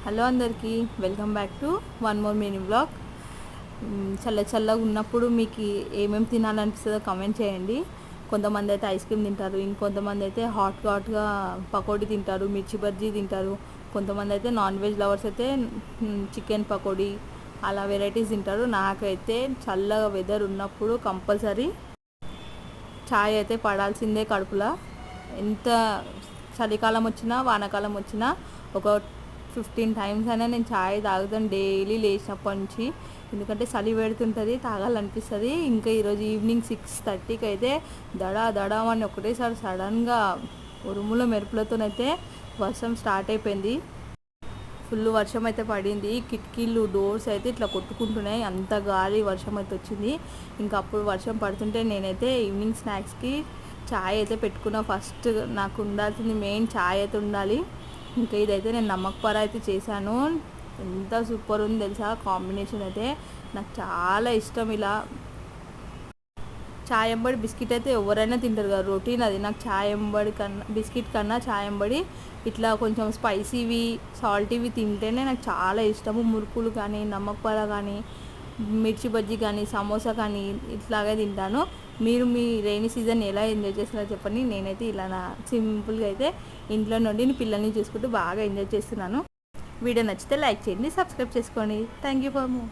Hello అందరికీ, welcome back to one more mini blog. చల్లగా ఉన్నప్పుడు మీకు ఏమేమి తినాలనిపిస్తుందో కమెంట్ చేయండి. కొంతమంది అయితే ఐస్ క్రీమ్ తింటారు, ఇంకొంతమంది అయితే హాట్గా పకోడీ తింటారు, మిర్చి బజ్జీ తింటారు. కొంతమంది అయితే నాన్ వెజ్ లవర్స్ అయితే చికెన్ పకోడీ అలా వెరైటీస్ తింటారు. నాకైతే చల్లగా వెదర్ ఉన్నప్పుడు కంపల్సరీ చాయ్ అయితే పడాల్సిందే కడుపులో. ఎంత చలికాలం వచ్చినా వానాకాలం వచ్చినా ఒక 15 టైమ్స్ అయినా నేను ఛాయ్ తాగుతాను డైలీ లేచినప్పటి నుంచి. ఎందుకంటే చలి పెడుతుంటుంది, తాగాలనిపిస్తుంది. ఇంకా ఈరోజు ఈవినింగ్ 6:30కి అయితే దడా అని ఒకటేసారి సడన్గా ఉరుముల మెరుపులతోనైతే వర్షం స్టార్ట్ అయిపోయింది. ఫుల్ వర్షం అయితే పడింది. కిటికీలు డోర్స్ అయితే ఇట్లా కొట్టుకుంటున్నాయి, అంత గాలి వర్షం అయితే వచ్చింది. ఇంకా అప్పుడు వర్షం పడుతుంటే నేనైతే ఈవినింగ్ స్నాక్స్కి ఛాయ్ అయితే పెట్టుకున్నా. ఫస్ట్ నాకు ఉండాల్సింది మెయిన్ ఛాయ్ అయితే ఉండాలి. ఇంకా ఇదైతే నేను నమక్ పరా అయితే చేశాను. ఎంత సూపర్ ఉంది తెలుసా కాంబినేషన్ అయితే. నాకు చాలా ఇష్టం ఇలా ఛాయ్ ఎంబడి బిస్కెట్ అయితే ఎవరైనా తింటారు కదా, రొటీన్ అది. నాకు ఛాయ్ ఎంబడి కన్నా బిస్కెట్ కన్నా ఛాయ్ ఎంబడి ఇట్లా కొంచెం స్పైసీవి సాల్టీవి తింటేనే నాకు చాలా ఇష్టము. మురుకులు కానీ నమక్ పరా కానీ మిర్చి బజ్జీ కానీ సమోసా కానీ ఇట్లాగే తింటాను. మీరు మీ రైనీ సీజన్ ఎలా ఎంజాయ్ చేస్తున్నారో చెప్పండి. నేనైతే ఇలా సింపుల్గా అయితే ఇంట్లో నుండి పిల్లల్ని చూసుకుంటూ బాగా ఎంజాయ్ చేస్తున్నాను. వీడియో నచ్చితే లైక్ చేయండి, సబ్స్క్రైబ్ చేసుకోండి. Thank you for more.